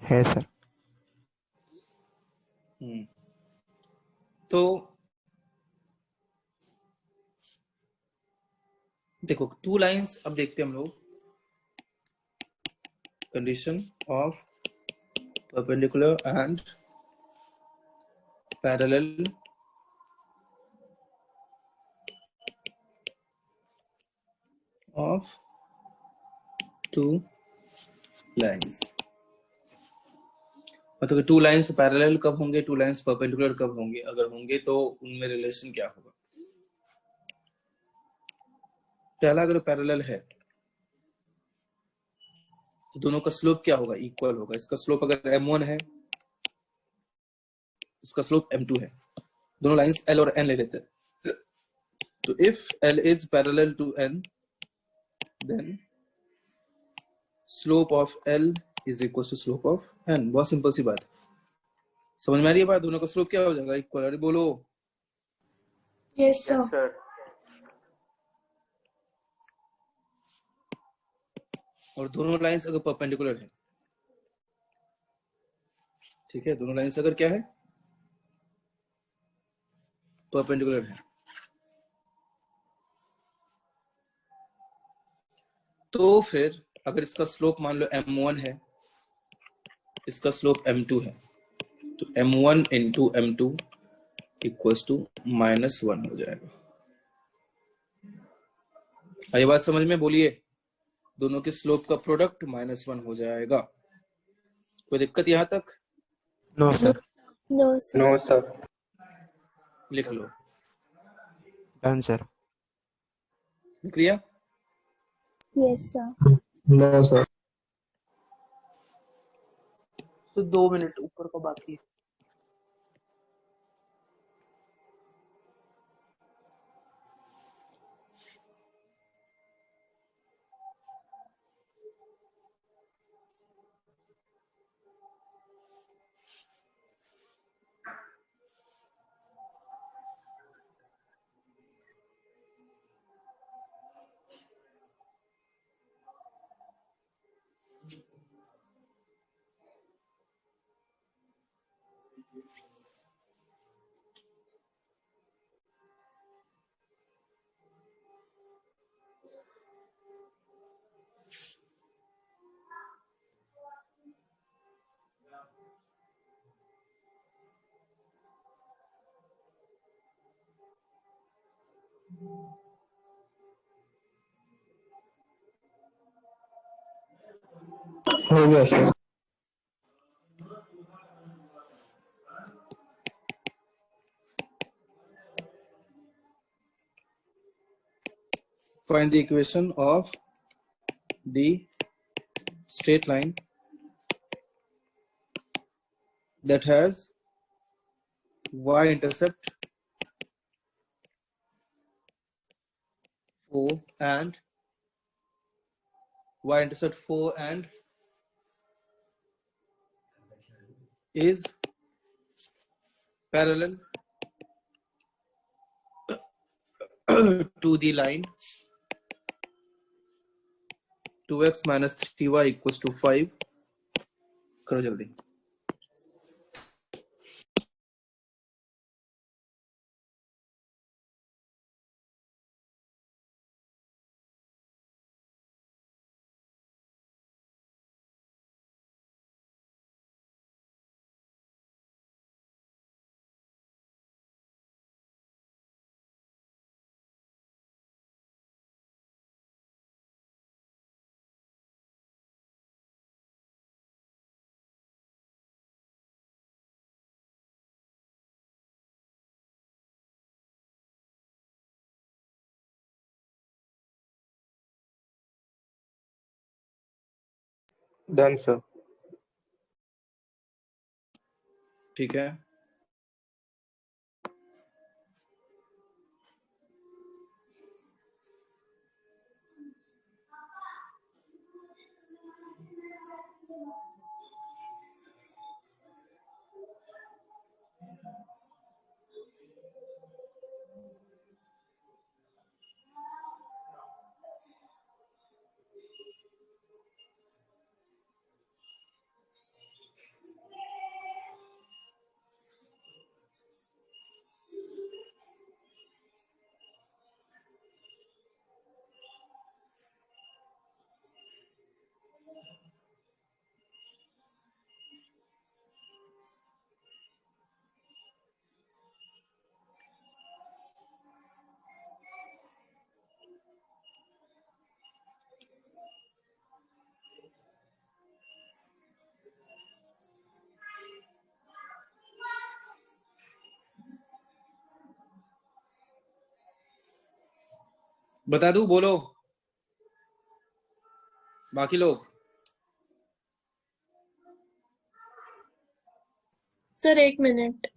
है सर। तो देखो 2 लाइंस अब देखते हैं हम लोग। Condition of perpendicular and parallel of 2 lines. मतलब 2 लाइंस पैरेलल कब होंगे, 2 लाइंस परपेंडिकुलर कब होंगे, अगर होंगे तो उनमें रिलेशन क्या होगा। पहला, अगर पैरेलल है तो दोनों का स्लोप क्या होगा, इक्वल होगा। इसका स्लोप अगर m1 है, इसका स्लोप m2 है। दोनों लाइंस l और n ले लेते हैं। तो if l is parallel to n, then slope of l is equal to slope of n। बहुत सिंपल सी बात है, समझ में आ रही है बात। दोनों का स्लोप क्या हो जाएगा, इक्वल। अरे बोलो। Yes sir. और दोनों लाइंस अगर परपेंडिकुलर है, ठीक है, दोनों लाइंस अगर क्या है, परपेंडिकुलर है, तो फिर अगर इसका स्लोप मान लो m1 है, इसका स्लोप m2 है, तो m1 into m2 equals to -1 हो जाएगा। ये बात समझ में, बोलिए। दोनों के स्लोप का प्रोडक्ट -1 हो जाएगा। कोई दिक्कत यहां तक? No sir. No sir. No sir. लिख लो। Done sir. Clear? Yes sir. No sir. तो 2 मिनट ऊपर का बाकी है। हो गया sir. Find the equation of the straight line that has y-intercept 4 and y-intercept 4 and is parallel to the line 2x minus 3y equals to 5। करो जल्दी। Done sir. ठीक है, बता दूं, बोलो बाकी लोग। Sir 1 minute.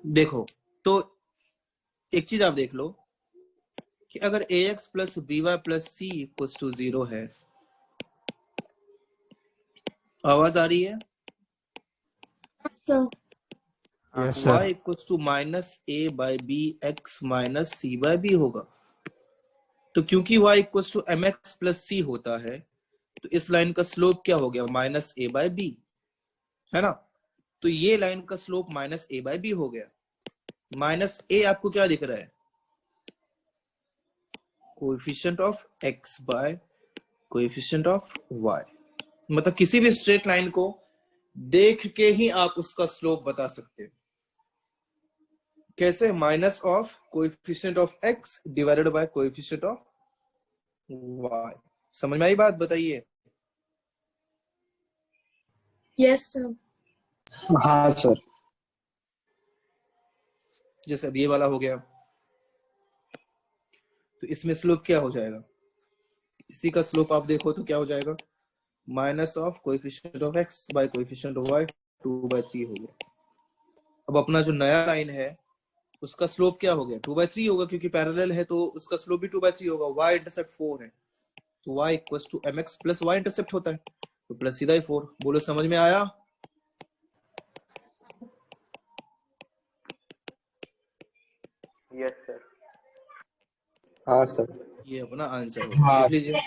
देखो, तो एक चीज आप देख लो कि अगर ax plus B Y plus C equal to 0 है, आवाज आ रही है? Sir yes y sir. Equal to minus A by B X minus C by B होगा। तो क्योंकि y equal to M X plus C होता है, तो इस लाइन का स्लोप क्या हो गया? माइनस ए बाई बी, है ना? तो ये लाइन का slope minus A by b हो गया। माइनस ए आपको क्या दिख रहा है? Coefficient of x by coefficient of y। मतलब किसी भी स्ट्रेट लाइन को देख के ही आप उसका स्लोप बता सकते हो। कैसे? Minus of coefficient of x divided by coefficient of y। समझ में आई बात? बताइए। Yes sir. हाँ सर। जैसे अब ये वाला हो गया, तो इसमें स्लोप क्या हो जाएगा? इसी का स्लोप आप देखो तो क्या हो जाएगा? Minus of coefficient of x by coefficient of y 2/3 हो गया। अब अपना जो नया लाइन है उसका स्लोप क्या हो गया? 2/3 होगा, क्योंकि पैरेलल है तो उसका स्लोप भी 2/3 होगा। y इंटरसेप्ट 4 है, तो y equal to mx plus y intercept होता है, तो प्लस सीधा ही 4। बोलो समझ में आया? Yes sir. हाँ सर। ये अपना आंसर होगा, हाँ। लिख लीजिए।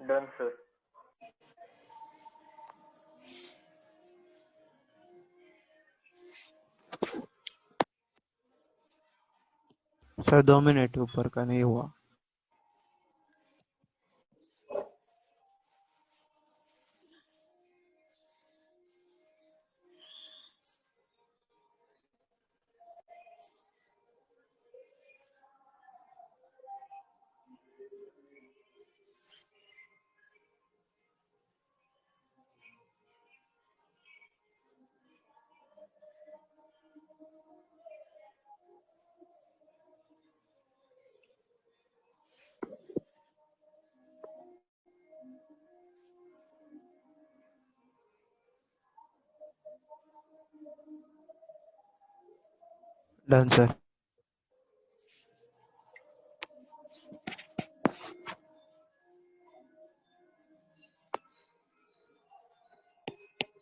Done sir. सर 2 मिनट ऊपर का नहीं हुआ। Done, sir.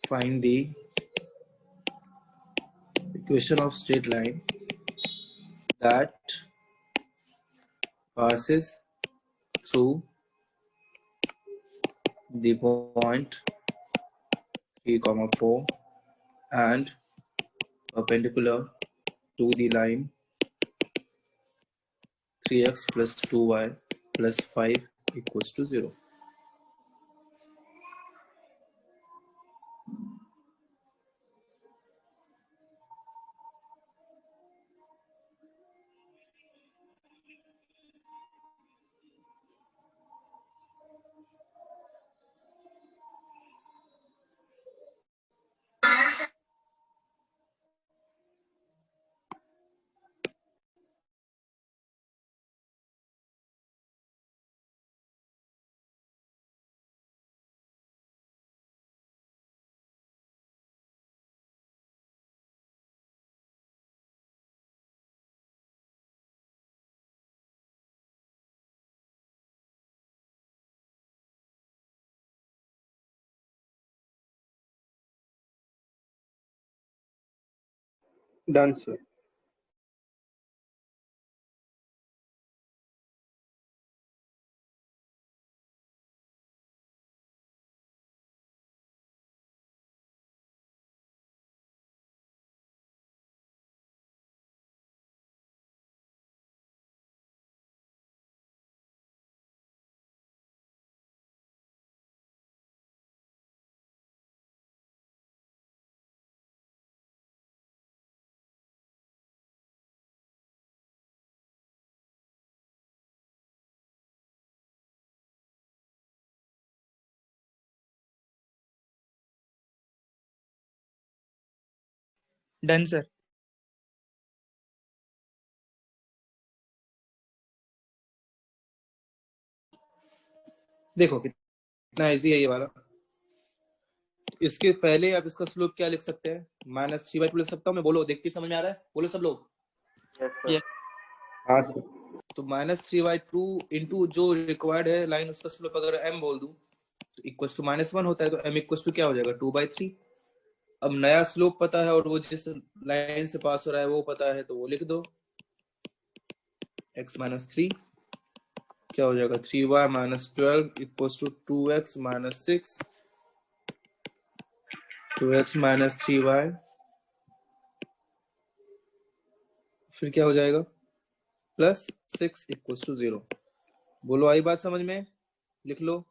Find the equation of straight line that passes through the point 3, 4 and perpendicular to the line 3x plus 2y plus 5 equals to 0. Done, sir. Done, sir. देखो कितना easy है ये वाला। इसके पहले आप इसका स्लोप क्या लिख सकते हैं? -3/2 लिख सकता हूँ मैं। बोलो, देखती समझ में आ रहा है? बोलो सब लोग। Yes, sir. Yes. हाँ सर। तो -3/2 इंटू जो रिक्वायर्ड है लाइन, उसका स्लोप अगर m बोल दूं तो इक्वल्स टू -1 होता है, तो m इक्वल्स टू क्या हो जाएगा? 2/3। अब नया स्लोप पता है और वो जिस लाइन से पास हो रहा है वो पता है, तो वो लिख दो। x - 3 क्या हो जाएगा? 3y - 12 equals to 2x - 6, 2x - 3y, फिर क्या हो जाएगा? +6 इक्वल्स टू 0। बोलो, आई बात समझ में? लिख लो।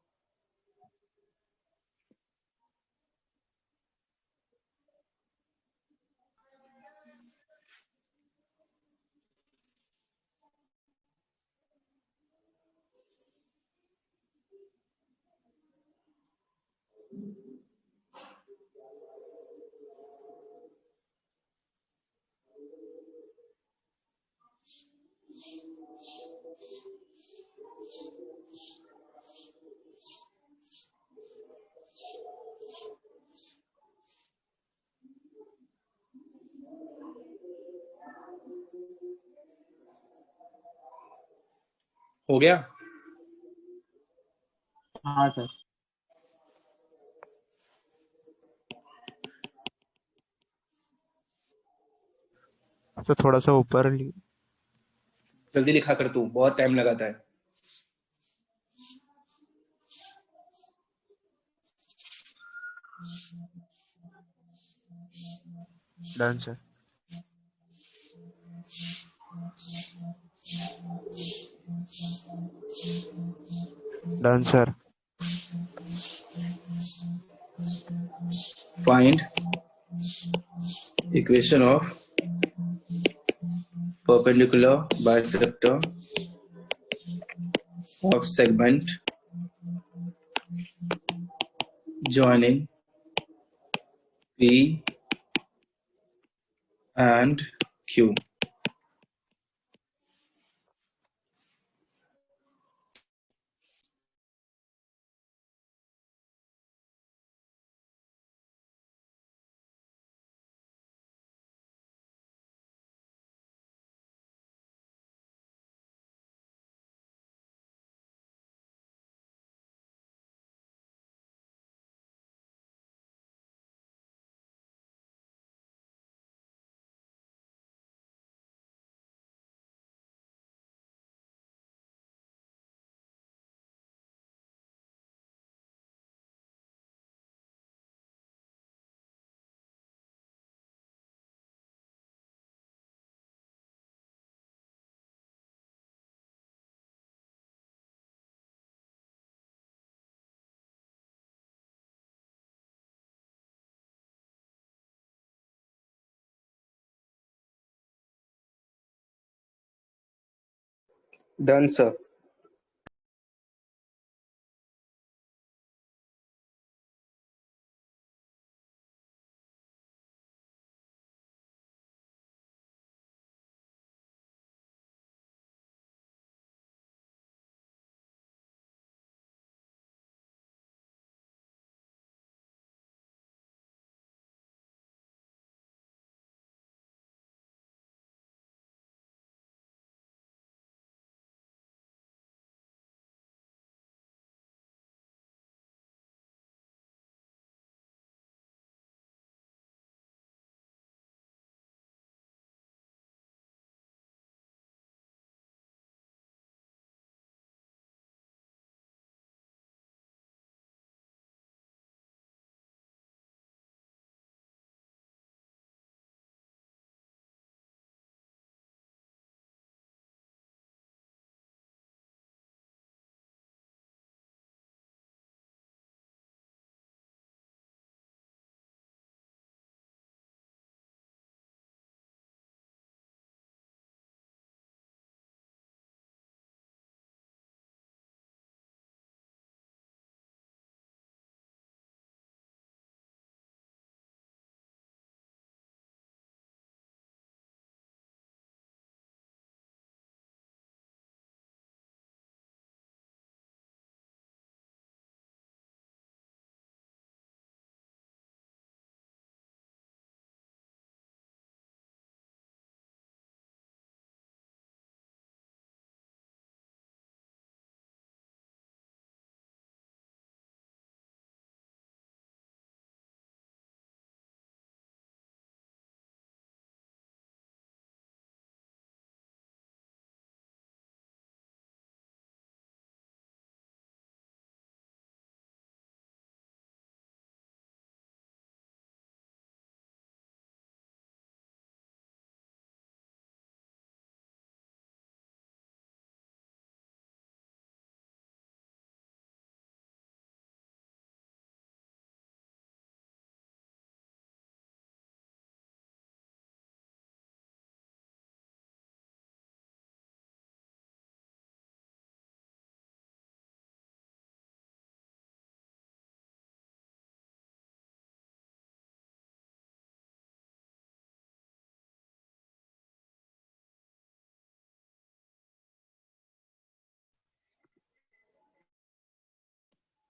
हो गया? हाँ सर। सर थोड़ा सा ऊपर जल्दी लिखा कर तू, बहुत टाइम लगाता है। Done sir. Done sir. Find equation of perpendicular bisector of segment joining P and Q. Done, sir.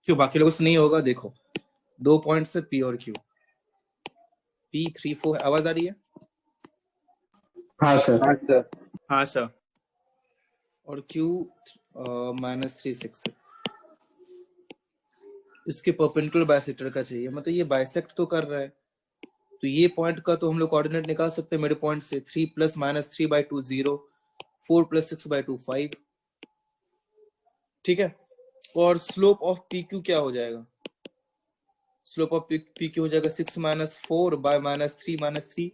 क्यों बाकी लोगों से नहीं होगा? देखो, 2 पॉइंट से P और Q, P34 आवाज आ रही है? हाँ सर। हाँ सर। हाँ सर। और Q -36 है। इसके परपेंडिकुलर बाइसेक्टर का चाहिए, मतलब ये बाइसेक्ट तो कर रहा है, तो ये पॉइंट का तो हम लोग कोऑर्डिनेट निकाल सकते हैं मेरे पॉइंट से। 3 + -3/2 0, 4 + 6/2 5। ठीक है। और स्लोप ऑफ PQ क्या हो जाएगा? स्लोप ऑफ PQ हो जाएगा 6 - 4 by -3 -3,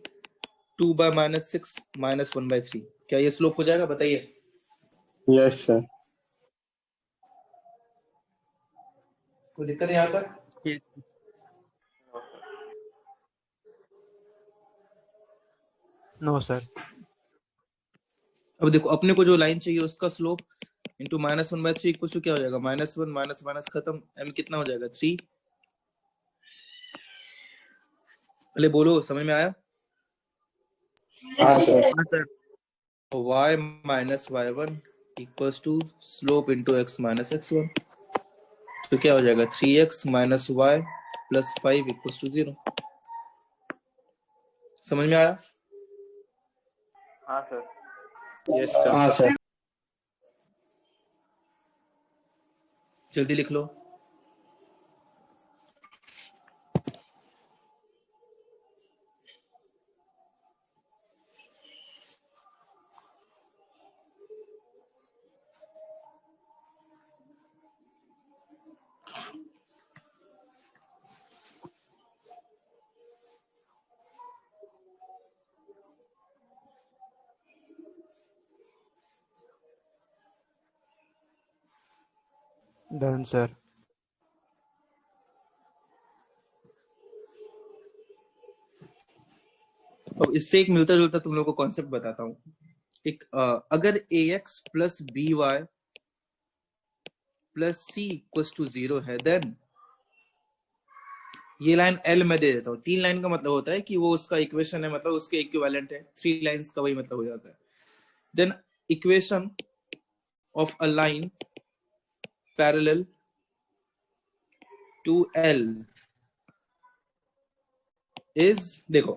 2 by -6 -1/3। क्या ये स्लोप हो जाएगा? बताइए। Yes sir. कोई दिक्कत है यहाँ तक? No sir. अब देखो, अपने को जो लाइन चाहिए उसका स्लोप इंटू -1/3 इक्वल टू क्या हो जाएगा? -1 माइनस माइनस खत्म, m कितना हो जाएगा? 3। पहले बोलो, समझ में आया? हाँ सर। हाँ सर। y - y1 equals to slope into x - x1। तो क्या हो जाएगा? 3x - y + 5 equals to 0। समझ में आया? हाँ सर। Yes sir. हाँ सर। जल्दी लिख लो। Done sir. अब इससे एक मिलता जुलता तुम लोग को कॉन्सेप्ट बताता हूँ। अगर ax plus B Y plus C equal to 0 है, देन ये लाइन L में दे देता हूँ। 3 लाइन का मतलब होता है कि वो उसका इक्वेशन है, मतलब उसके इक्विवेलेंट है। 3 लाइंस का वही मतलब हो जाता है। Then equation of a line parallel to L is, देखो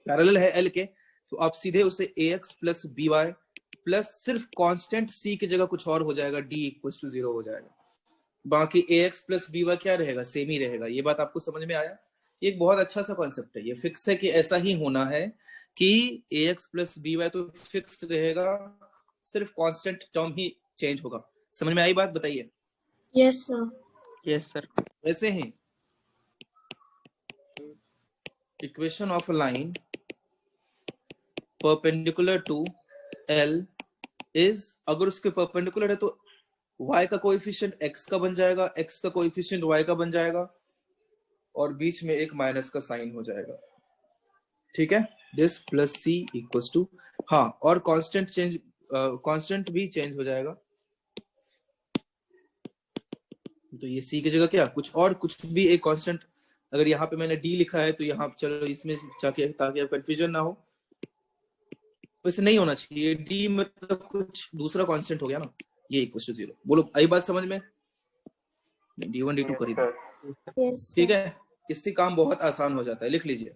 पैरेलल है L के, तो आप सीधे उसे ax plus B Y plus सिर्फ कांस्टेंट c की जगह कुछ और हो जाएगा, d इक्वल टू 0 हो जाएगा। बाकी ax प्लस बी वाई क्या रहेगा, सेम ही रहेगा। ये बात आपको समझ में आया? ये एक बहुत अच्छा सा कॉन्सेप्ट है, ये फिक्स है कि ऐसा ही होना है कि ax प्लस बी वाई तो फिक्स रहेगा, सिर्फ कांस्टेंट टर्म ही चेंज होगा। समझ में आई बात? बताइए। Yes, sir. Yes, sir. वैसे ही equation of line perpendicular to L is, अगर उसके परपेंडिकुलर है तो y का कोएफिशिएंट x का बन जाएगा, x का कोएफिशिएंट y का बन जाएगा, और बीच में एक माइनस का साइन हो जाएगा। ठीक है, this plus c equals to, हाँ, और कांस्टेंट चेंज, कांस्टेंट भी चेंज हो जाएगा। तो ये c की जगह क्या, कुछ और, कुछ भी एक कांस्टेंट, अगर यहाँ पे मैंने d लिखा है तो यहाँ चलो इसमें जाके, ताकि आप कंफ्यूजन ना हो, वैसे नहीं होना चाहिए। d मतलब कुछ दूसरा कांस्टेंट हो गया ना, ये इक्वल टू 0। बोलो, आई बात समझ में? d1 d2 कर ही दो। Yes, ठीक sir. है, इससे काम बहुत आसान हो जाता है। लिख लीजिए।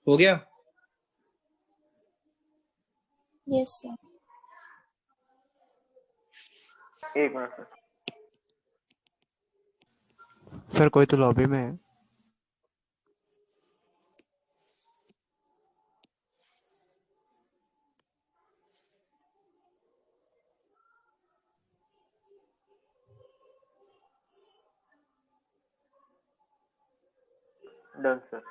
हो गया? Yes, sir. एक मिनट सर। सर कोई तो लॉबी में है। Done sir.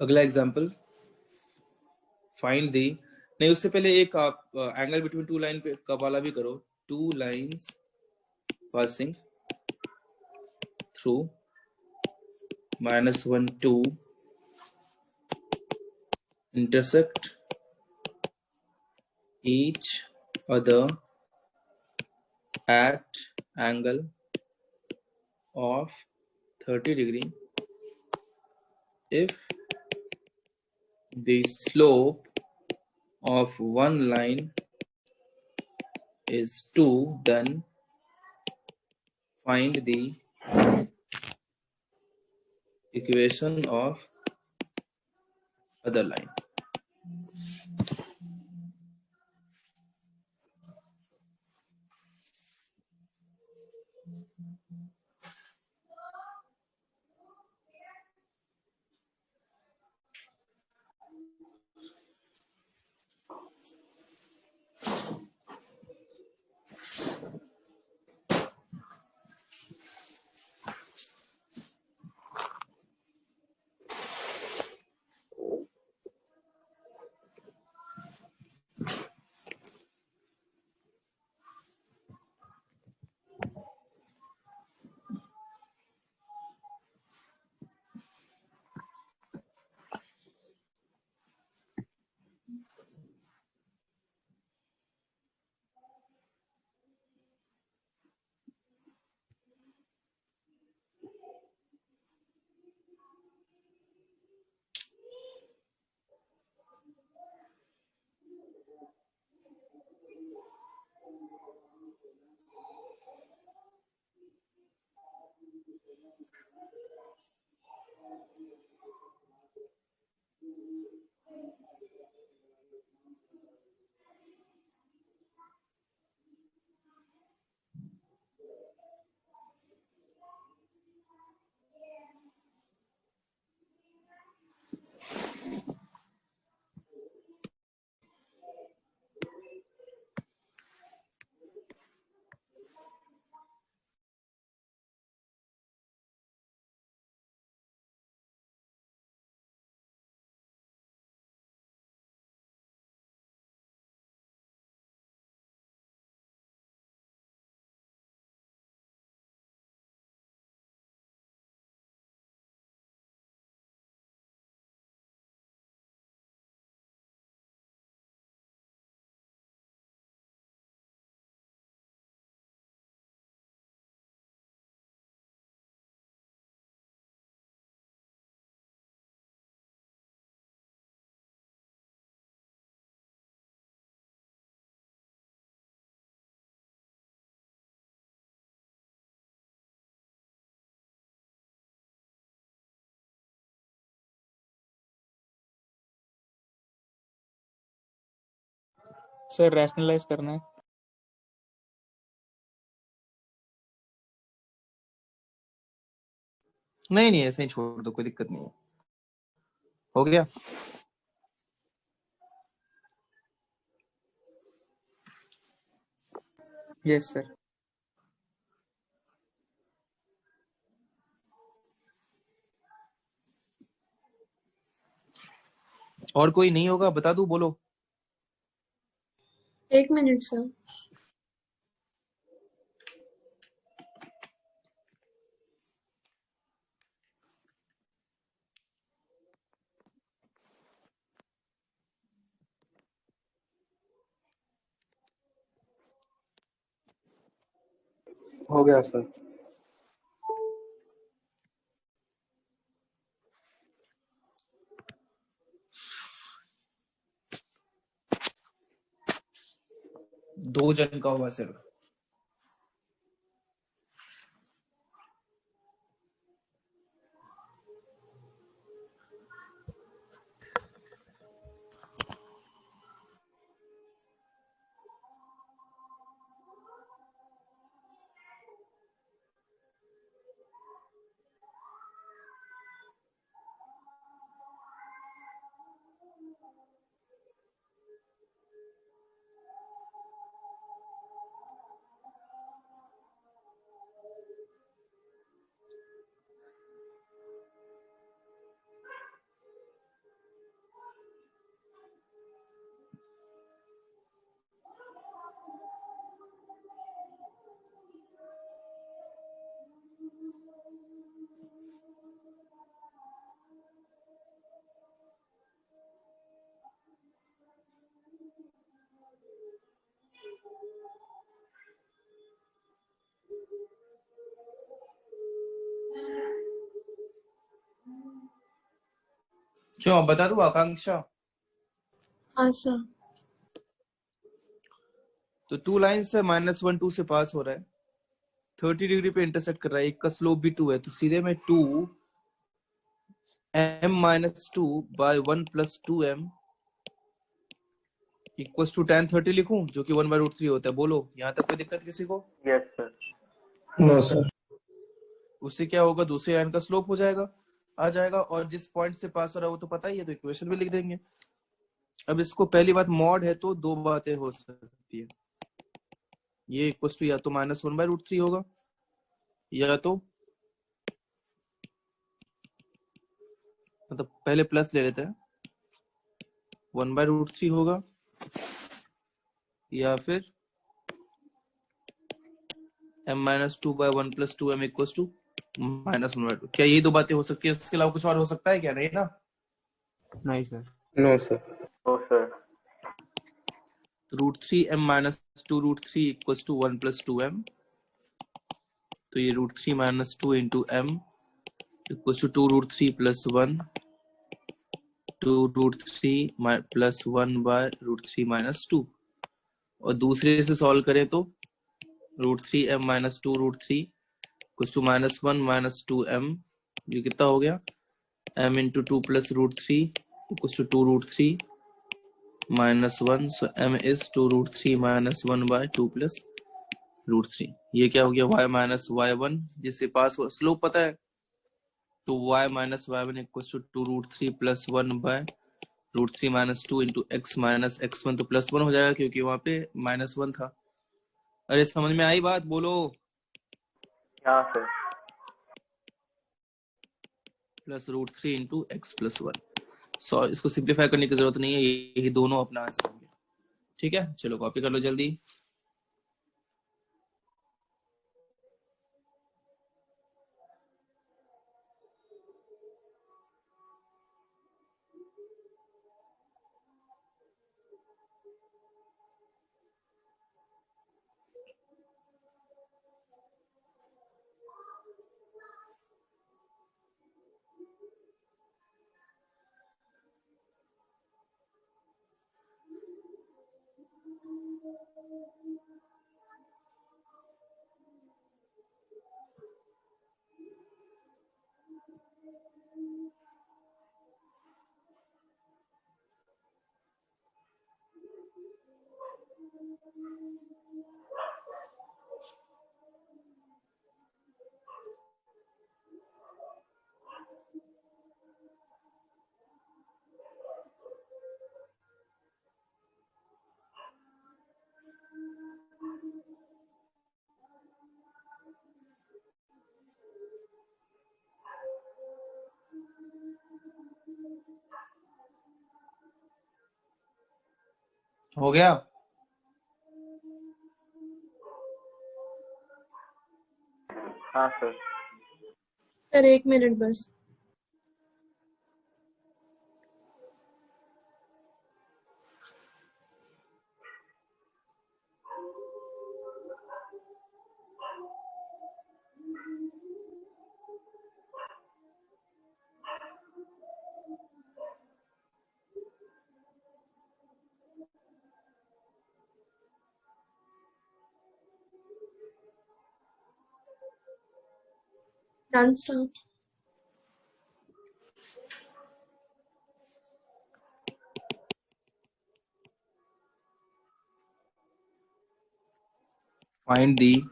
अगला एग्जांपल, फाइंड दी, नहीं उससे पहले एक आप एंगल बिटवीन टू लाइन पे का वाला भी करो। Two lines passing through -1 2 intersect each other at angle of 30 degree if the slope of one line is 2, then find the equation of other line. Sir rationalise करना है। नहीं नहीं, ऐसे ही छोड़ दो, कोई दिक्कत नहीं है। हो गया। Yes sir. और कोई नहीं होगा, बता दूं, बोलो। 1 मिनट सर। हो गया सर। दो जन का हुआ सिर्फ। क्यों, अब बता दूं आकांक्षा? हाँ सर। तो 2 लाइन से -1 2 से पास हो रहा है, 30 डिग्री पे इंटरसेक्ट कर रहा है, एक का स्लोप भी 2 है, तो सीधे में 2 m-2 by 1 plus 2m equal to tan 30 लिखूं, जो कि 1/√3 होता है। बोलो, यहाँ तक कोई दिक्कत किसी को? Yes sir. No sir. उससे क्या होगा, दूसरे लाइन का स्लोप हो जाएगा, आ जाएगा, और जिस पॉइंट से पास हो रहा है वो तो पता ही है, तो इक्वेशन भी लिख देंगे। अब इसको पहली बात, मॉड है तो दो बातें हो सकती है, ये इक्वल टू या तो -1/√3 होगा, या तो मतलब पहले प्लस ले लेते हैं, 1/√3 होगा, या फिर m-2 by 1 plus 2m equal to -1/2। क्या ये दो बातें हो सकती है? इसके अलावा कुछ और हो सकता है क्या? नहीं ना। नहीं sir. No sir. Oh sir. √3m-2√3 equal to 1 plus 2m, तो ये √3 - 2 into m equal to 2√3 plus 1 2√3 plus 1 by √3 - 2, और दूसरे से सॉल्व करें तो √3m-2√3 इक्वल टू -1 - 2m, ये कितना हो गया, m into 2 plus √3 equals to 2√3 minus 1, so m is 2√3 minus 1 by 2 plus √3। ये क्या हो गया, y minus y1, जिससे पास हो स्लोप पता है, तो y minus y1 equals to 2√3 plus 1 by √3 minus 2 into x minus x1, तो +1 हो जाएगा क्योंकि वहां पे -1 था। अरे समझ में आई बात? बोलो। हाँ sir. Plus √3 into x plus 1। सो इसको सिंप्लीफाई करने की जरूरत नहीं है, यही दोनों अपना आंसर होंगे। ठीक है, चलो कॉपी कर लो जल्दी। हो गया? हाँ सर। सर 1 मिनट बस। Done, sir. Find the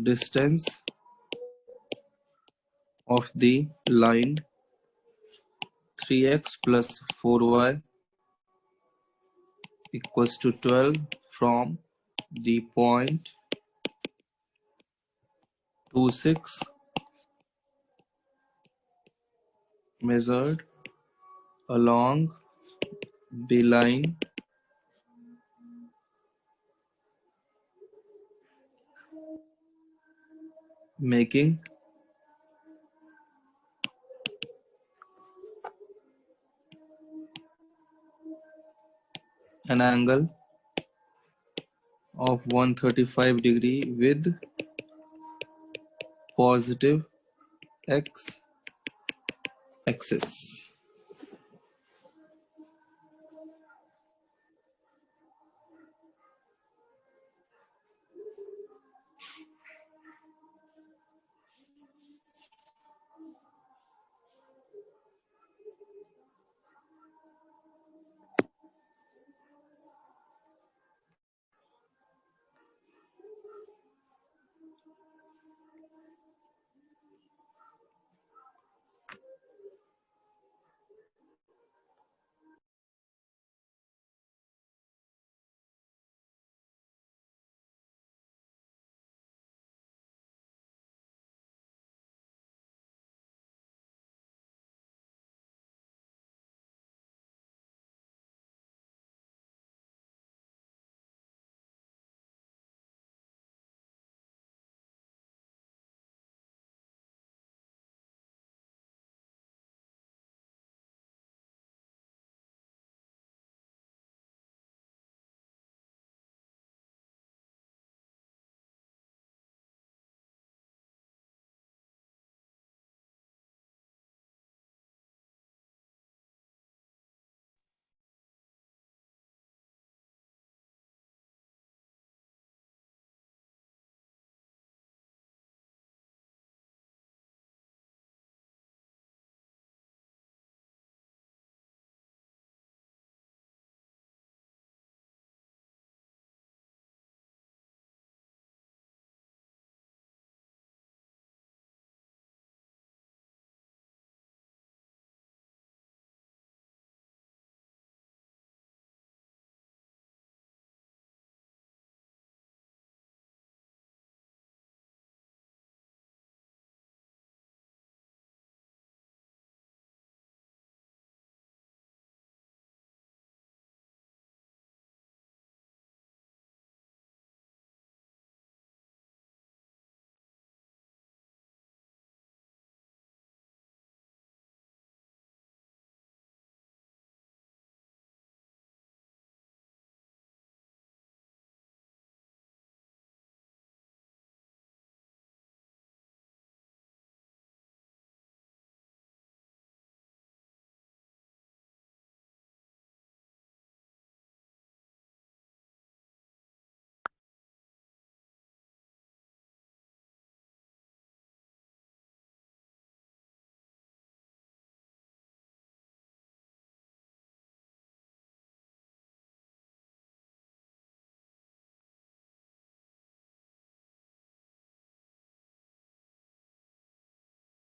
distance of the line 3x plus 4y equals to 12 from the point 26 measured along the line making an angle of 135 degree with positive x axis.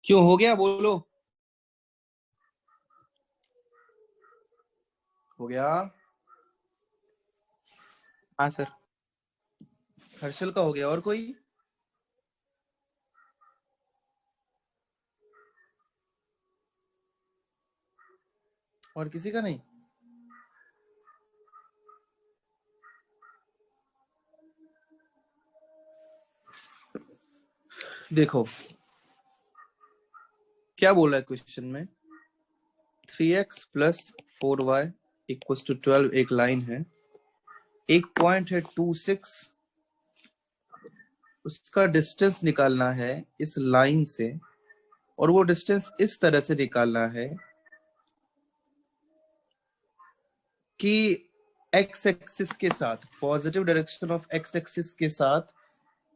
क्यों हो गया बोलो? हो गया? हाँ sir. Harshal का हो गया, और कोई? और किसी का नहीं? देखो क्या बोला है क्वेश्चन में, 3x plus 4y equal to 12 एक लाइन है, एक पॉइंट है 26, उसका डिस्टेंस निकालना है इस लाइन से, और वो डिस्टेंस इस तरह से निकालना है कि x एक्सिस के साथ, positive direction of x axis के साथ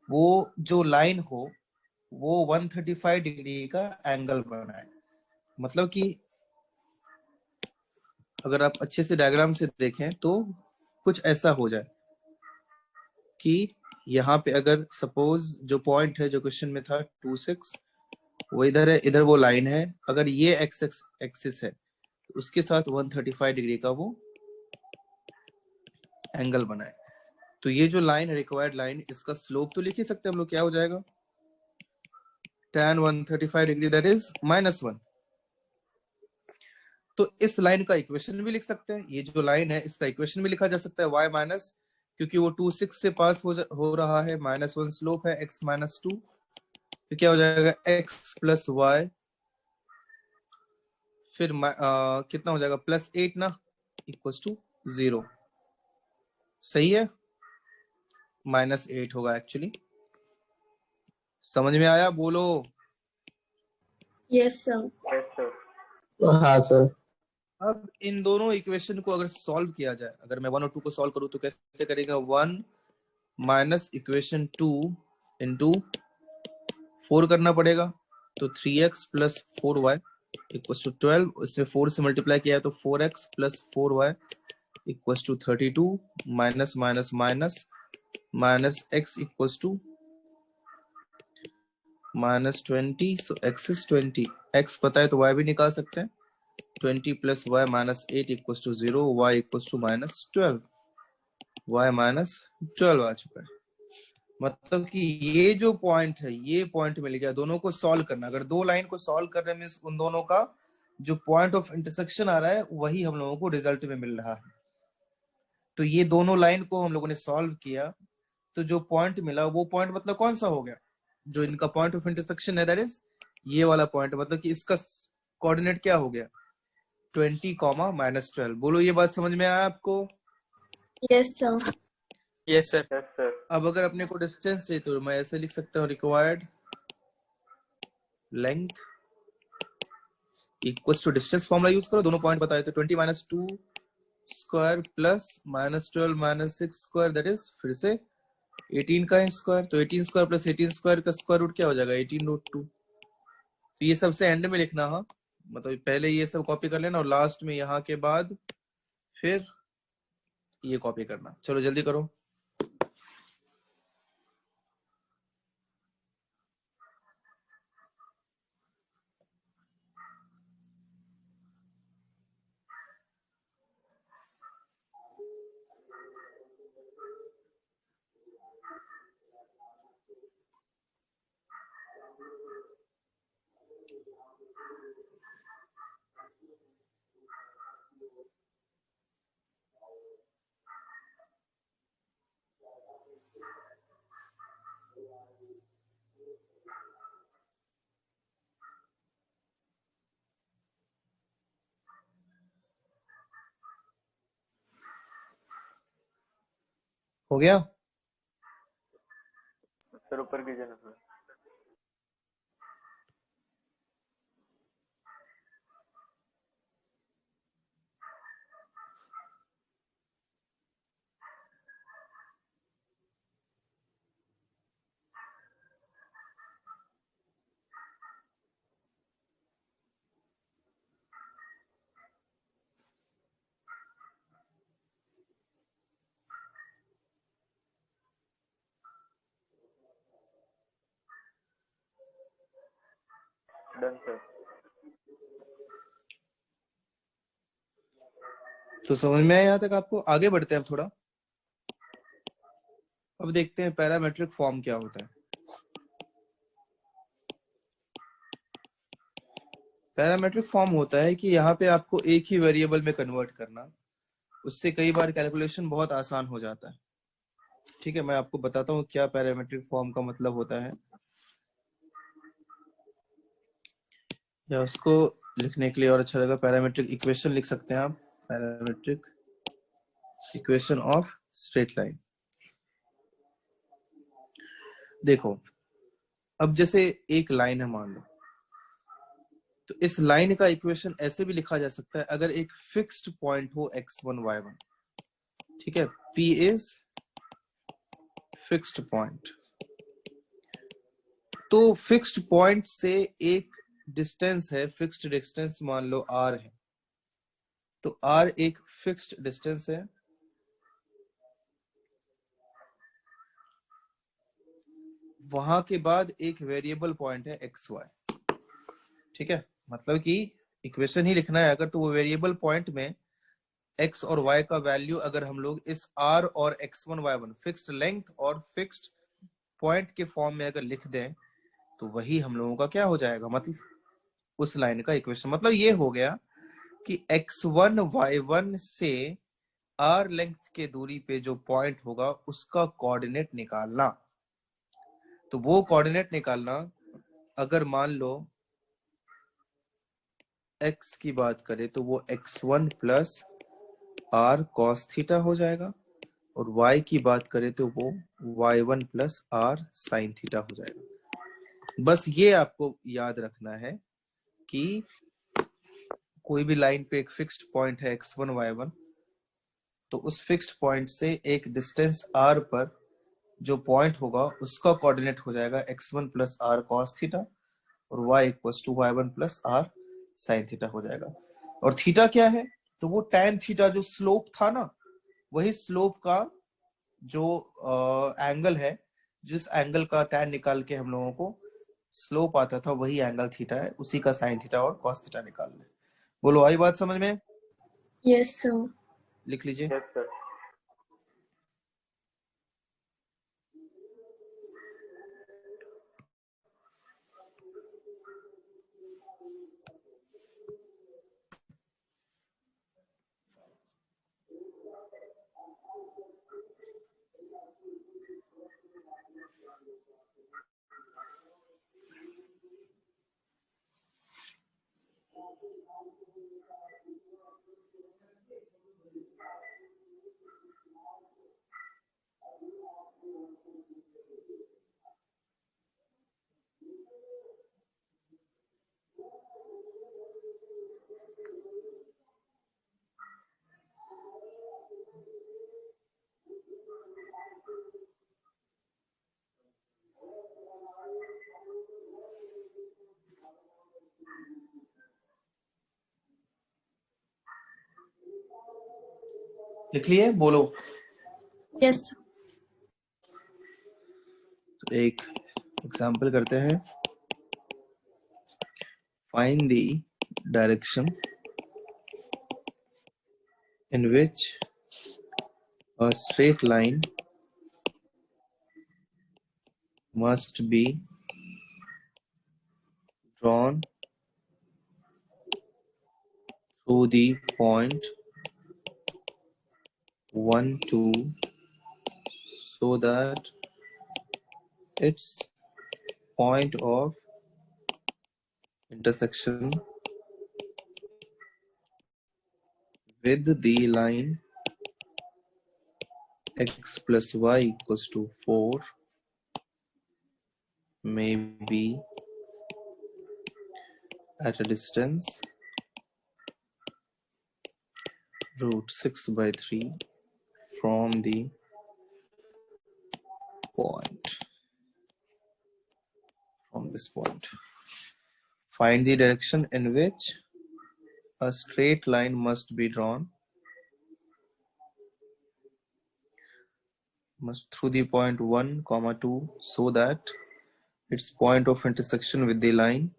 वो जो लाइन हो वो 135 डिग्री का एंगल बनाए। मतलब कि अगर आप अच्छे से डायग्राम से देखें तो कुछ ऐसा हो जाए कि यहाँ पे अगर सपोज जो पॉइंट है जो क्वेश्चन में था 26, वो इधर है, इधर वो लाइन है, अगर ये एक्स एक्सिस है तो उसके साथ 135 डिग्री का वो एंगल बनाए। तो ये जो लाइन है, रिक्वायर्ड लाइन, इसका स्लोप तो लिख ही सकते हैं हम लोग, क्या हो जाएगा, tan 135 डिग्री दैट इज -1। तो इस लाइन का इक्वेशन भी लिख सकते हैं, ये जो लाइन है इसका इक्वेशन भी लिखा जा सकता है y माइनस, क्योंकि वो 26 से पास हो रहा है, -1 स्लोप है, x -2, तो क्या हो जाएगा x प्लस वाई, फिर कितना हो जाएगा +8 ना, इक्वल टू 0। सही है, -8 होगा एक्चुअली। समझ में आया? बोलो। Yes sir. Yes sir. हाँ सर। अब इन दोनों इक्वेशन को अगर सॉल्व किया जाए, अगर मैं 1 और 2 को सॉल्व करूं तो कैसे करेगा, 1 माइनस इक्वेशन 2 इंटू 4 करना पड़ेगा, तो 3x plus 4y equal to 12, इसमें 4 से मल्टीप्लाई किया है तो 4x plus 4y equal to 32, minus minus minus minus x equal to -20, so x is 20, x पता है तो y भी निकाल सकते हैं, 20 plus y -8 equal to 0, y equal to -12, y -12 आ चुका है। मतलब कि ये जो पॉइंट है, ये पॉइंट मिल गया। दोनों को सॉल्व करना, अगर दो लाइन को सॉल्व कर रहे हैं मींस उन दोनों का जो पॉइंट ऑफ इंटरसेक्शन आ रहा है वही हम लोगों को रिजल्ट में मिल रहा है। तो ये दोनों लाइन को हम लोगों ने सॉल्व किया, तो जो पॉइंट मिला वो पॉइंट मतलब कौन सा हो गया, जो इनका पॉइंट ऑफ इंटरसेक्शन है दैट इज ये वाला पॉइंट, मतलब कि इसका कोऑर्डिनेट क्या हो गया, 20, -12। बोलो ये बात समझ में आया आपको? Yes sir. Yes sir. Yes sir. अब अगर अपने को डिस्टेंस चाहिए तो मैं ऐसे लिख सकता हूँ, required length equals to distance formula use करो, दोनों पॉइंट बताए थे, 20 -2 square plus -12 -6 square that is फिर से 18 का स्क्वायर, तो 18 स्क्वायर प्लस 18 स्क्वायर का स्क्वायर रूट क्या हो जाएगा, 18√2। तो ये सबसे एंड में लिखना, हाँ मतलब पहले ये सब कॉपी कर लेना और लास्ट में यहाँ के बाद फिर ये कॉपी करना। चलो जल्दी करो। हो गया? सर ऊपर कीजिए ना सर। Done sir. तो समझ में आया यहाँ तक आपको? आगे बढ़ते हैं अब थोड़ा। अब देखते हैं पैरामेट्रिक फॉर्म क्या होता है। पैरामेट्रिक फॉर्म होता है कि यहाँ पे आपको एक ही वेरिएबल में कन्वर्ट करना, उससे कई बार कैलकुलेशन बहुत आसान हो जाता है। ठीक है, मैं आपको बताता हूँ क्या पैरामेट्रिक फॉर्म का मतलब होता है, या उसको लिखने के लिए और अच्छा लगा पैरामेट्रिक इक्वेशन लिख सकते हैं आप। Parametric equation of straight line. देखो, अब जैसे एक लाइन है मान लो, तो इस लाइन का इक्वेशन ऐसे भी लिखा जा सकता है अगर एक फिक्स्ड पॉइंट हो x1 y1। ठीक है, P इज फिक्स्ड पॉइंट। तो फिक्स्ड पॉइंट से एक डिस्टेंस है, फिक्स्ड डिस्टेंस मान लो r है, तो r एक फिक्स्ड डिस्टेंस है। वहां के बाद एक वेरिएबल पॉइंट है xy। ठीक है, मतलब कि इक्वेशन ही लिखना है अगर, तो वो वेरिएबल पॉइंट में x और y का वैल्यू अगर हम लोग इस r और x1 y1 फिक्स्ड लेंथ और फिक्स्ड पॉइंट के फॉर्म में अगर लिख दें, तो वही हम लोगों का क्या हो जाएगा, मतलब उस लाइन का इक्वेशन। मतलब ये हो गया कि x1 y1 से r लेंथ के दूरी पे जो पॉइंट होगा उसका कोऑर्डिनेट निकालना। तो वो कोऑर्डिनेट निकालना, अगर मान लो x की बात करें तो वो x1 plus r cos theta हो जाएगा, और y की बात करें तो वो y1 plus r sin theta हो जाएगा। बस ये आपको याद रखना है कि कोई भी लाइन पे एक फिक्स्ड पॉइंट है x1 y1, तो उस फिक्स्ड पॉइंट से एक डिस्टेंस r पर जो पॉइंट होगा उसका कोऑर्डिनेट हो जाएगा x1 plus r cos theta, और y equals to y1 plus r sin theta हो जाएगा। और थीटा क्या है, तो वो tan थीटा जो स्लोप था ना, वही स्लोप का जो एंगल है, जिस एंगल का tan निकाल के हम लोगों को स्लोप आता था, वही एंगल थीटा है, उसी का sin थीटा और cos थीटा निकालना है। बोलो, आई बात समझ में? Yes, sir. लिख लीजिए। Yes sir. लिख लिए? बोलो। Yes, sir. तो एक एग्जांपल करते हैं। Find the direction in which a straight line must be drawn through the point 1 2 so that its point of intersection with the line x plus y equals to 4 may be at a distance √6/3 from the point, from this point. Find the direction in which a straight line must be drawn through the point 1, 2 so that its point of intersection with the line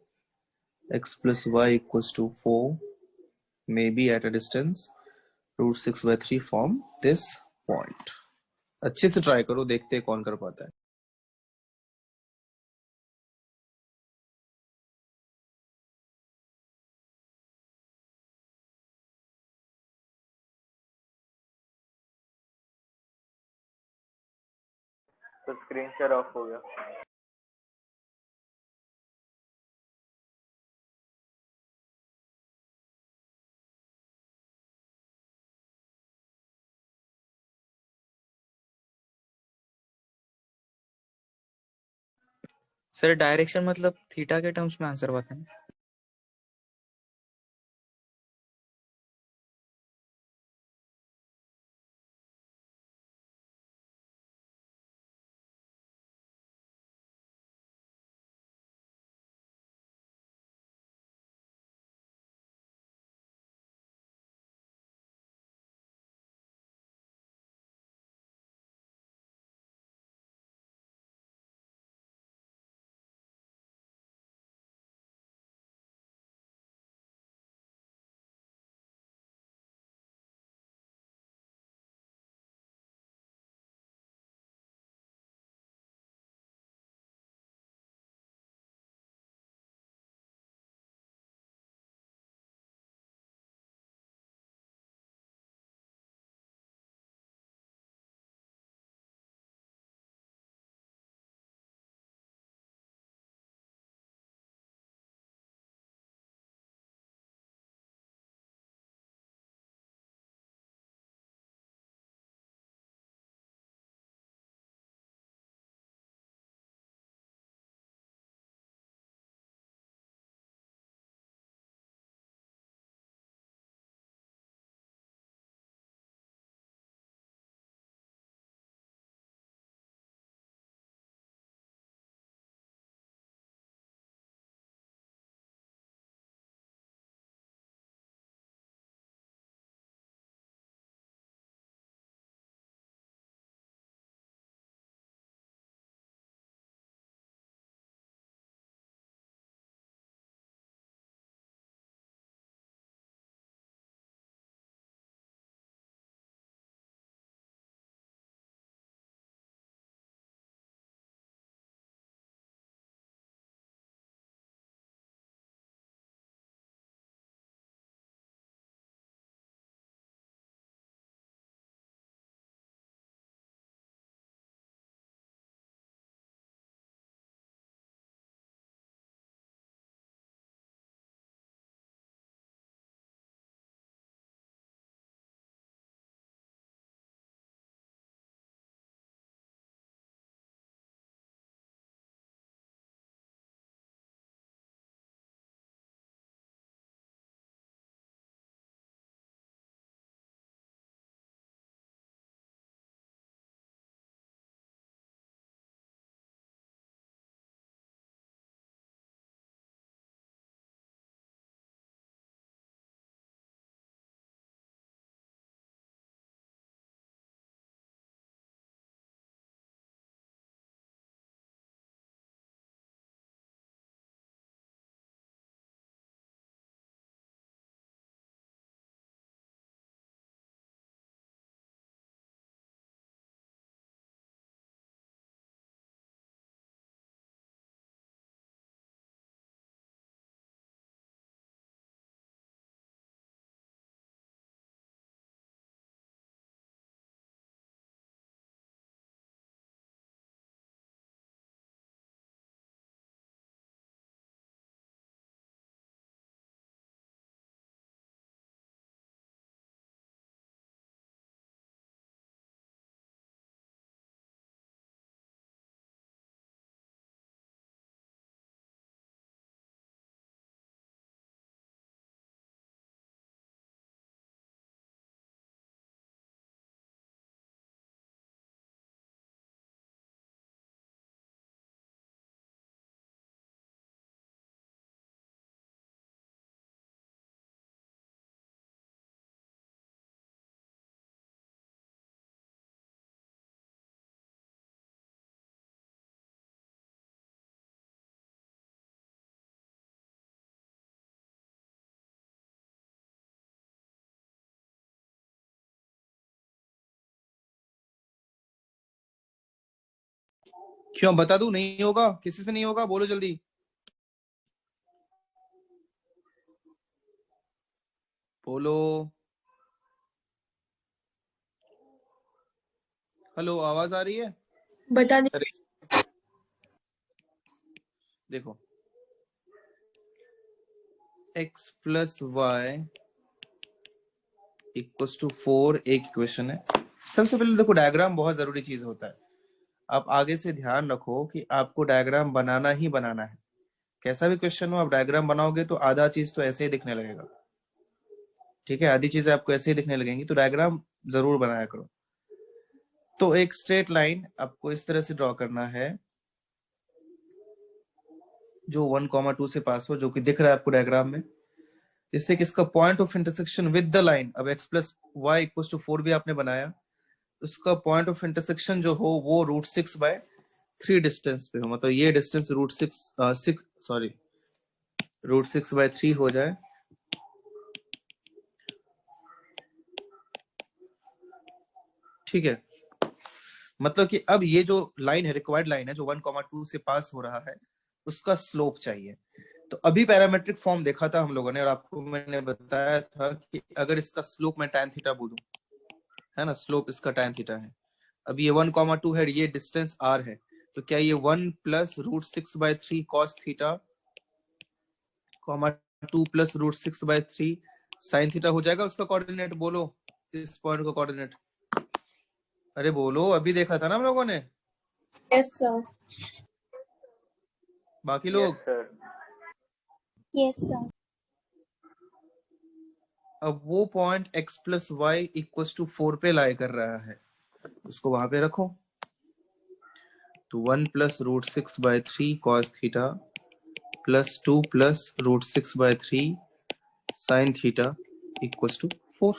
x plus y equals to 4, maybe at a distance root 6/3 from this point. अच्छे से try करो, देखते हैं कौन कर पाता है. तो स्क्रीन शेयर ऑफ हो गया. सर डायरेक्शन मतलब थीटा के टर्म्स में आंसर बताएं. क्यों बता दूं? नहीं होगा? किसी से नहीं होगा? बोलो जल्दी। बोलो। हेलो, आवाज आ रही है? बता दी। अरे देखो, x plus y equals to 4 एक इक्वेशन है। सबसे पहले देखो, डायग्राम बहुत जरूरी चीज होता है। आप आगे से ध्यान रखो कि आपको डायग्राम बनाना ही बनाना है। कैसा भी क्वेश्चन हो, आप डायग्राम बनाओगे तो आधा चीज तो ऐसे ही दिखने लगेगा, ठीक है? आधी चीजें आपको ऐसे ही दिखने लगेंगी, तो डायग्राम जरूर बनाया करो। तो एक स्ट्रेट लाइन आपको इस तरह से ड्रॉ करना है जो 1,2 से पास हो, जो कि दिख रहा है आपको डायग्राम में। इससे कि इसका point of intersection with the line, अब x plus y equal to 4 भी आपने बनाया, उसका पॉइंट ऑफ इंटरसेक्शन जो हो वो √6/3 डिस्टेंस पे हो। मतलब ये डिस्टेंस √6/3 हो जाए। ठीक है, मतलब कि अब ये जो लाइन है, रिक्वायर्ड लाइन है, जो 1,2 से पास हो रहा है, उसका स्लोप चाहिए। तो अभी पैरामेट्रिक फॉर्म देखा था हम लोगों ने, और आपको मैंने बताया था कि अगर इसका स्लोप मैं tan थीटा बोलूं, है ना, स्लोप इसका tan थीटा है। अब ये 1,2 है, ये डिस्टेंस r है, तो क्या ये 1 plus √6/3 cos theta, 2 plus √6/3 sin theta हो जाएगा उसका कोऑर्डिनेट? बोलो इस पॉइंट का कोऑर्डिनेट। अरे बोलो, अभी देखा था ना हम लोगों ने। Yes sir. बाकी यस लोग? सर। Yes sir. अब वो point x plus y equal to 4 पे लाई कर रहा है, उसको वहां पे रखो। तो 1 plus √6/3 cos theta plus 2 plus √6/3 sin theta equal to 4।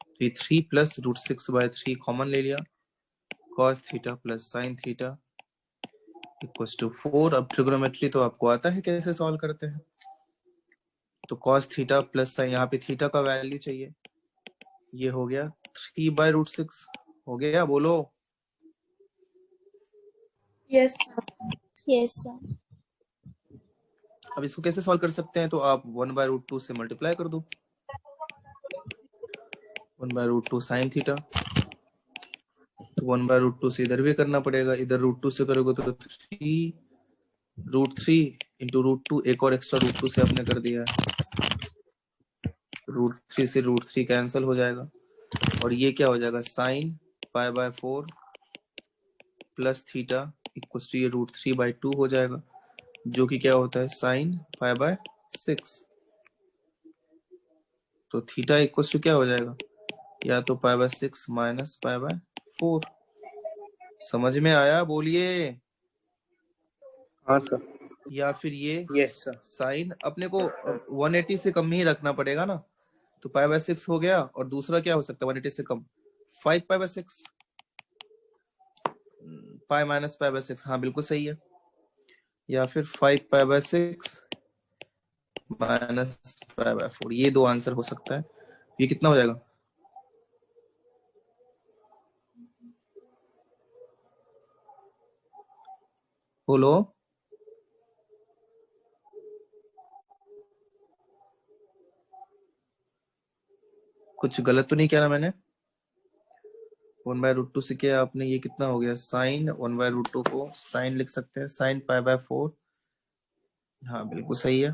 तो ये 3 प्लस √6/3 कॉमन ले लिया, cos theta plus sin theta equal to 4। अब ट्रिग्नोमेट्री तो आपको आता है कैसे सॉल्व करते हैं। तो cos थीटा प्लस sin, यहाँ पे थीटा का वैल्यू चाहिए, ये हो गया 3/√6 हो गया। बोलो। Yes sir. Yes sir. अब इसको कैसे सॉल्व कर सकते हैं? तो आप 1/√2 से मल्टीप्लाई कर दो। 1/√2 sin थीटा, तो 1/√2 से इधर भी करना पड़ेगा, इधर √2 से करोगे तो 3√3 इंटू √2, एक और एक्स्ट्रा √2 से आपने कर दिया है, √3 से √3 कैंसिल हो जाएगा, और ये क्या हो जाएगा, sin π/4 plus theta equal to ये √3/2 हो जाएगा, जो कि क्या होता है sin π/6। तो थीटा इक्वल टू क्या हो जाएगा, या तो π/6 माइनस π/4। समझ में आया? बोलिए। हाँ सर। या फिर ये यस सर। साइन अपने को 180 से कम ही रखना पड़ेगा ना, तो π/6 हो गया, और दूसरा क्या हो सकता है 180 से कम, 5π/6, पाई माइनस π/6, हाँ बिल्कुल सही है। या फिर 5π/6 माइनस π/4, ये दो आंसर हो सकता है। ये कितना हो जाएगा, बोलो। कुछ गलत तो नहीं किया ना मैंने? 1/√2 से क्या आपने, ये कितना हो गया, साइन 1/√2 को साइन लिख सकते हैं, साइन π/4, हाँ बिल्कुल सही है।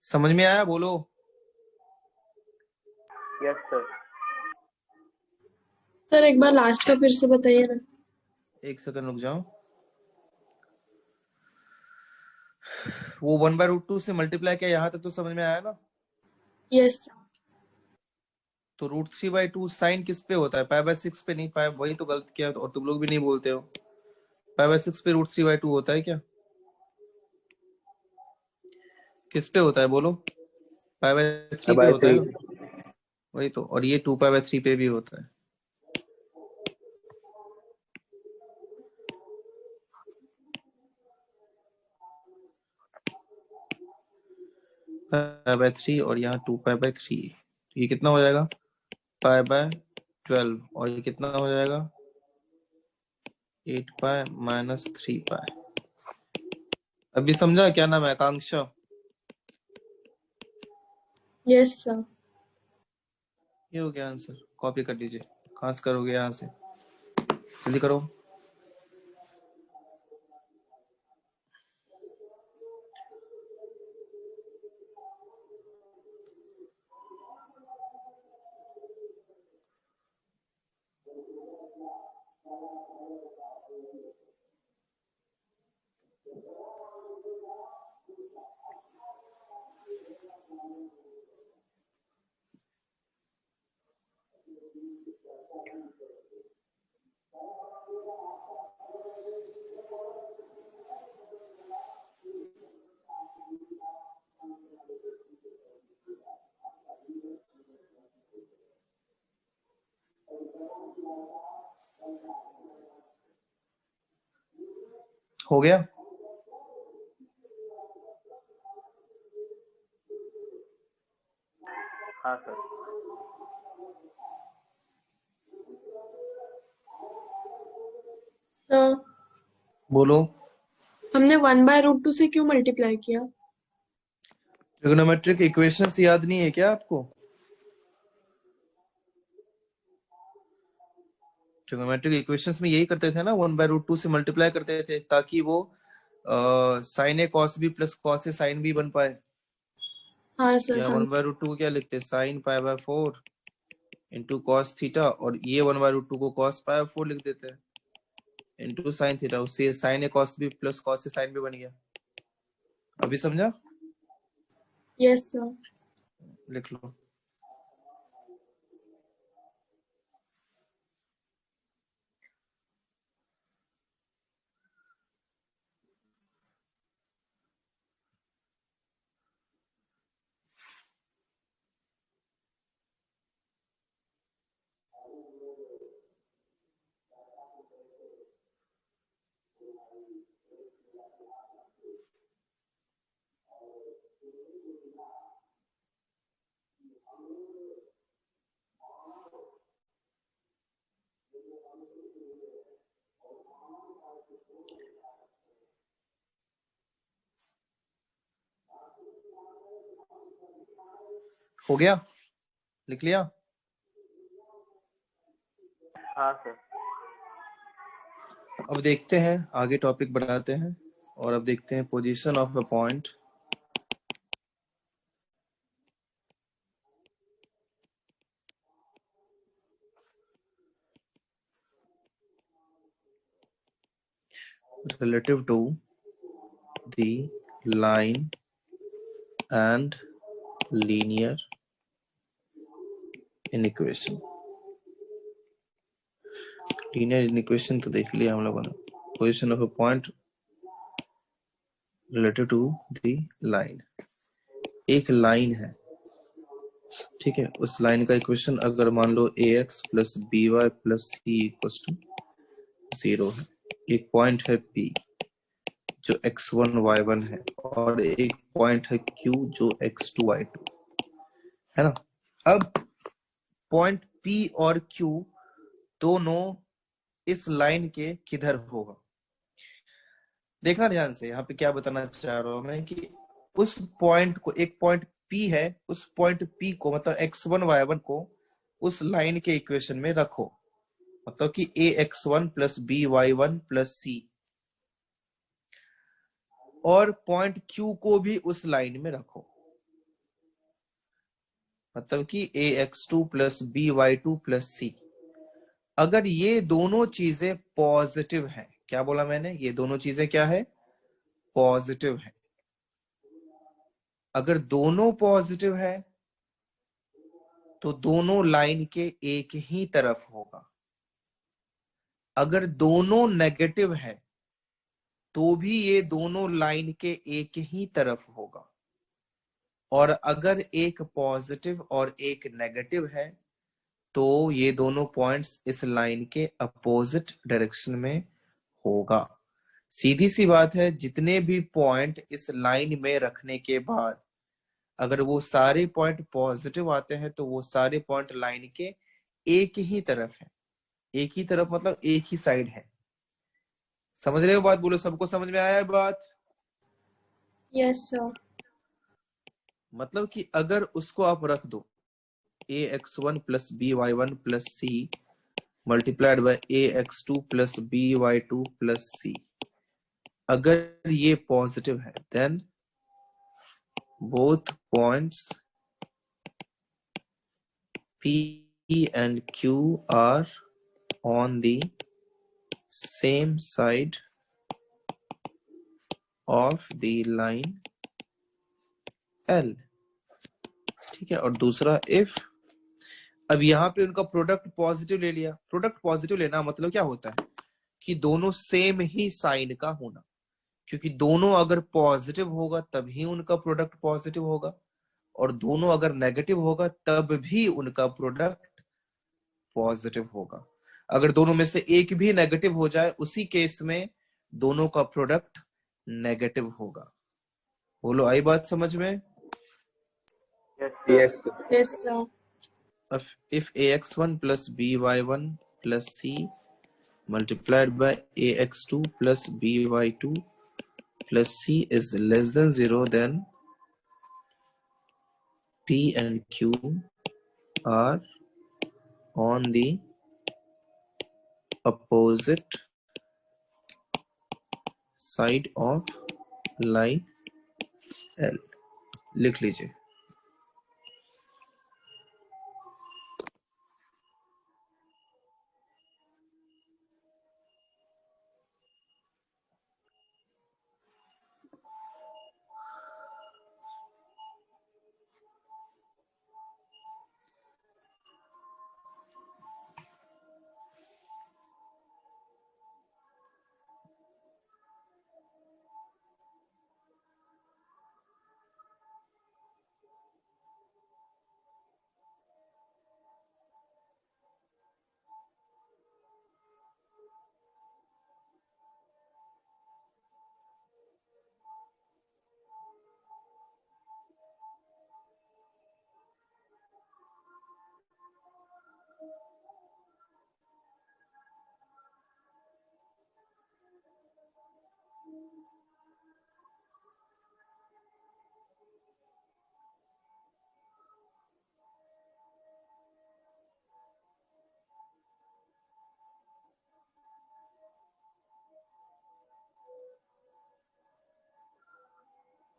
समझ में आया? बोलो। Yes sir. सर एक बार लास्ट का फिर से बताइए ना। एक सेकंड रुक जाओ। वो 1/√2 से मल्टीप्लाई किया, यहाँ तक तो समझ में आया ना? यस। तो √3/2 साइन किस पे होता है, π/6 पे नहीं, पाई वही तो गलत किया, और तुम लोग भी नहीं बोलते हो। π/6 पे √3/2 होता है क्या? किस पे होता है बोलो? π/3 पे होता है ना, वही तो। और ये 2π/3 पे भी होता है। पाई/3 और यहाँ 2π/3, ये कितना हो जाएगा π/12, और ये कितना हो जाएगा 8π-3π। अभी समझा? क्या नाम है? आकांक्षा। Yes sir. ये हो गया आंसर, कॉपी कर लीजिए। कहाँ से करोगे? यहाँ से, जल्दी करो। हो गया? हाँ सर। सर बोलो। हमने 1/√2 से क्यों मल्टीप्लाई किया? ट्रिग्नोमेट्रिक इक्वेशंस याद नहीं है क्या आपको? ट्रिग्नोमेट्रिक इक्वेशंस में यही करते थे ना, 1/√2 से मल्टीप्लाई करते थे ताकि वो sign A cos B plus cos A sine B बन पाए। हाँ सर या समझ। 1/√2 को क्या लिखते हैं? साइन π/4 इंटू कॉस थीटा, और ये 1/√2 को कॉस π/4 लिख देते हैं इंटू साइन थीटा। उससे sign A cos B plus cos A sine B बन गया। अभी समझा? Yes sir. लिख लो। हो गया? लिख लिया? हाँ सर। अब देखते हैं आगे, टॉपिक बढ़ाते हैं और अब देखते हैं position of a point. relative to the line and linear inequation। Linear equation तो देख लिया हम लोगों ने। Position of a point related to the line, एक लाइन है, ठीक है, उस लाइन का इक्वेशन अगर मान लो ax plus by plus c equals to 0 है। एक पॉइंट है P जो x1 y1 है, और एक पॉइंट है Q जो x2 y2 है ना। अब पॉइंट P और Q दोनों इस लाइन के किधर होगा? देखना ध्यान से, यहाँ पे क्या बताना चाह रहा हूं मैं कि उस पॉइंट को, एक पॉइंट P है, उस पॉइंट P को मतलब x1 y1 को उस लाइन के इक्वेशन में रखो, मतलब कि ax1 plus by1 plus c, और पॉइंट Q को भी उस लाइन में रखो, मतलब कि ax2 plus by2 plus c। अगर ये दोनों चीजें पॉजिटिव हैं, क्या बोला मैंने? ये दोनों चीजें क्या है? पॉजिटिव है। अगर दोनों पॉजिटिव है तो दोनों लाइन के एक ही तरफ होगा। अगर दोनों नेगेटिव है तो भी ये दोनों लाइन के एक ही तरफ होगा। और अगर एक पॉजिटिव और एक नेगेटिव है तो ये दोनों पॉइंट्स इस लाइन के अपोजिट डायरेक्शन में होगा। सीधी सी बात है, जितने भी पॉइंट इस लाइन में रखने के बाद अगर वो सारे पॉइंट पॉजिटिव आते हैं तो वो सारे पॉइंट लाइन के एक ही तरफ है। एक ही तरफ मतलब एक ही साइड है। समझ रहे हो बात? बोलो, सबको समझ में आया है बात? Yes sir. मतलब कि अगर उसको आप रख दो ax1 plus by1 plus c multiplied by ax2 plus by2 plus c, अगर ये पॉजिटिव है then both points P and Q are on the same side of the line L। ठीक है। और दूसरा if, अब यहाँ पे उनका प्रोडक्ट पॉजिटिव ले लिया। प्रोडक्ट पॉजिटिव लेना मतलब क्या होता है कि दोनों सेम ही साइन का होना, क्योंकि दोनों अगर पॉजिटिव होगा तभी उनका प्रोडक्ट पॉजिटिव होगा, और दोनों अगर नेगेटिव होगा तब भी उनका प्रोडक्ट पॉजिटिव होगा। अगर दोनों में से एक भी नेगेटिव हो जाए उसी केस में दोनों का प्रोडक्ट नेगेटिव होगा। बोलो, आई बात समझ में? Yes sir. Yes sir. if ax1 plus by1 plus c multiplied by ax2 plus by2 plus c is less than 0, then P and Q are on the opposite side of line L। लिख लीजिए।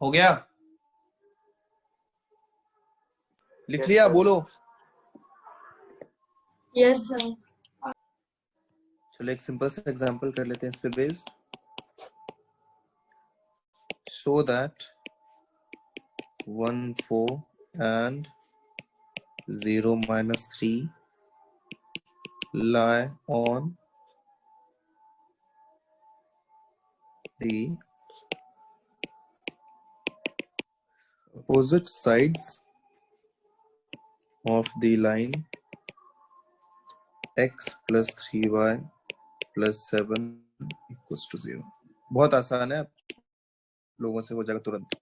हो गया? लिख Yes, लिया? sir. बोलो। Yes sir. चलो एक simple सा एग्जांपल कर लेते हैं इस पे based. Show that 1 4 and 0 minus 3 lie on the opposite sides of the line x plus 3y plus 7 equals to 0। बहुत आसान है, लोगों से हो जाएगा तुरंत।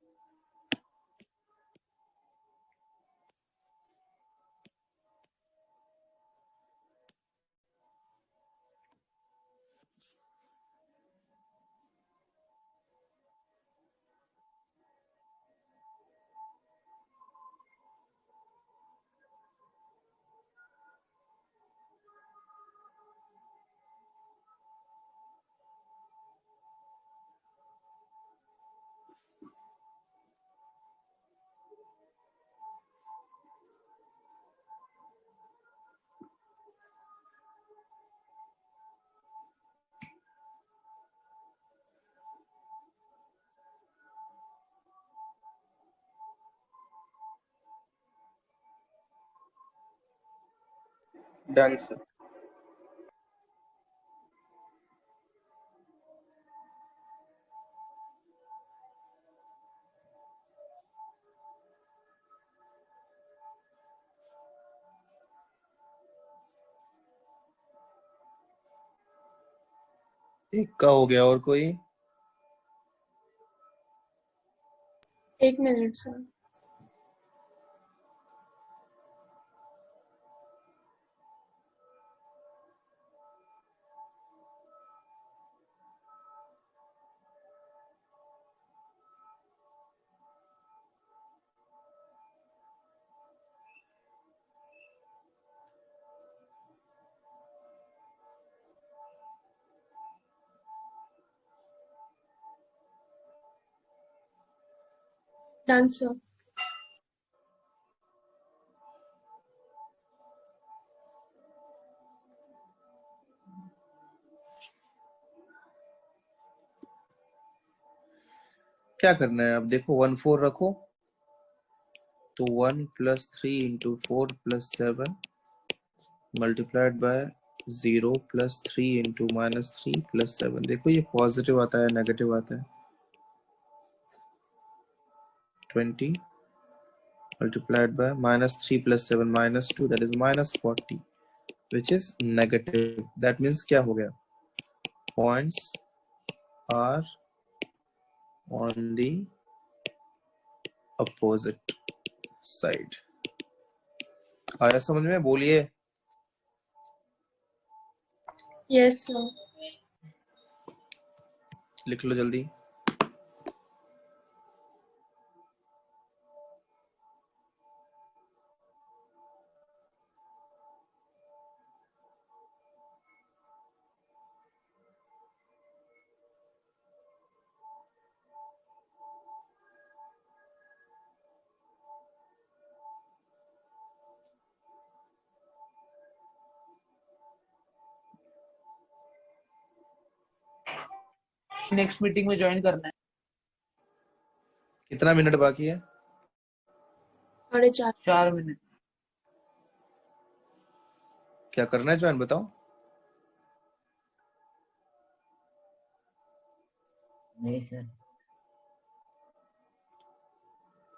Done, sir. एक का हो गया, और कोई? एक मिनट सर। Done, sir. क्या करना है अब देखो 1 4 रखो तो 1 + 3 × 4 + 7 मल्टीप्लाइड बाय 0 + 3 × -3 + 7 देखो ये पॉजिटिव आता है नेगेटिव आता है 20 multiplied by -3 + 7 -2 that is -40 which is negative that means क्या हो गया points are on the opposite side आया समझ में बोलिए Yes, sir. लिख लो जल्दी नेक्स्ट मीटिंग में ज्वाइन करना है। कितना मिनट बाकी है 4:30. 4 मिनट। क्या करना है जॉइन बताओ नहीं सर।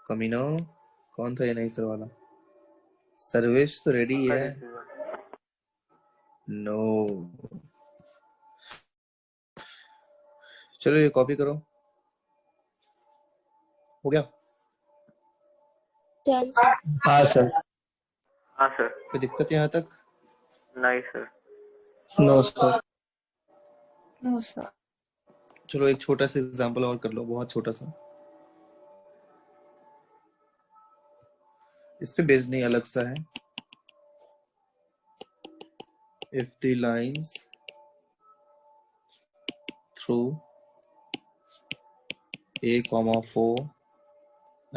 कमीनो कौन था ये नहीं सर वाला सर्वेश तो रेडी है नो चलो ये कॉपी करो हो गया Done, sir. हाँ सर। हाँ सर। कोई दिक्कत यहाँ तक नहीं sir. No sir. No sir. चलो एक छोटा सा एग्जांपल और कर लो बहुत छोटा सा इस पे बेस्ड नहीं अलग सा है if the lines through a comma 4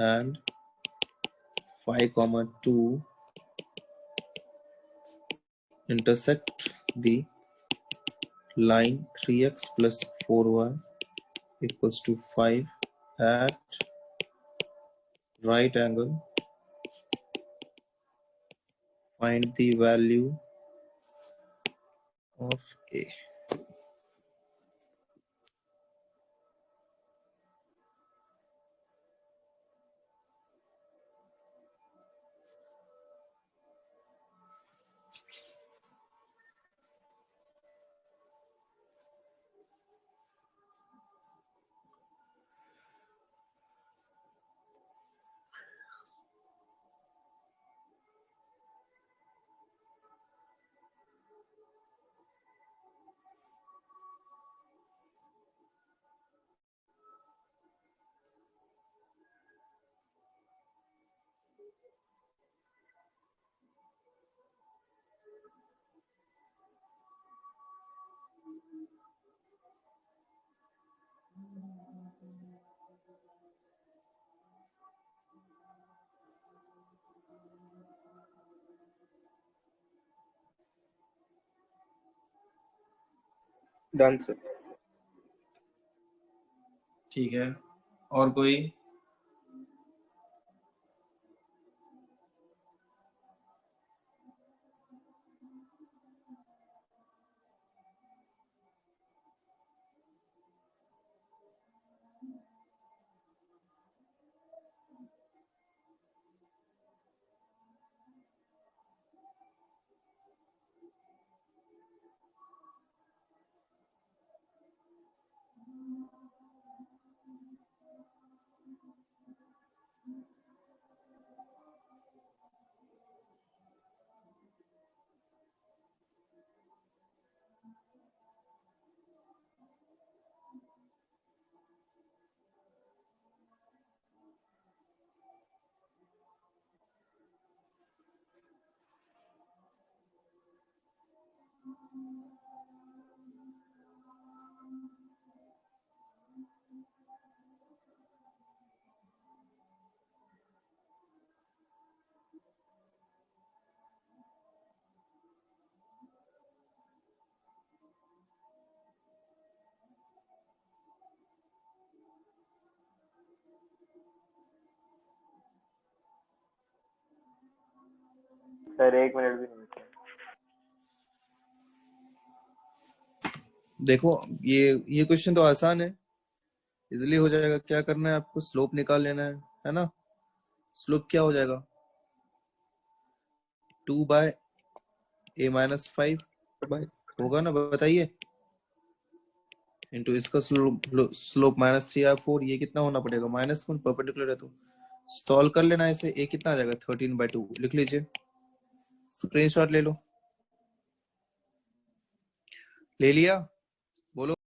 and 5 comma 2 intersect the line 3x plus 4y equals to 5 at right angle find the value of a done sir. ठीक है और कोई सर 1 मिनट भी नहीं बचा। देखो ये क्वेश्चन तो आसान है, इजिली हो जाएगा। क्या करना है आपको, स्लोप निकाल लेना है ना। स्लोप क्या हो जाएगा, 2/a-5 होगा ना, बताइए। इंटू इसका स्लोप -3/4, ये कितना होना पड़ेगा, माइनस कौन परपेंडिकुलर है तो सॉल्व कर लेना इसे। a कितना आ जाएगा, 13/2 लिख लीजिए, स्क्रीनशॉट ले लो। ले लिया।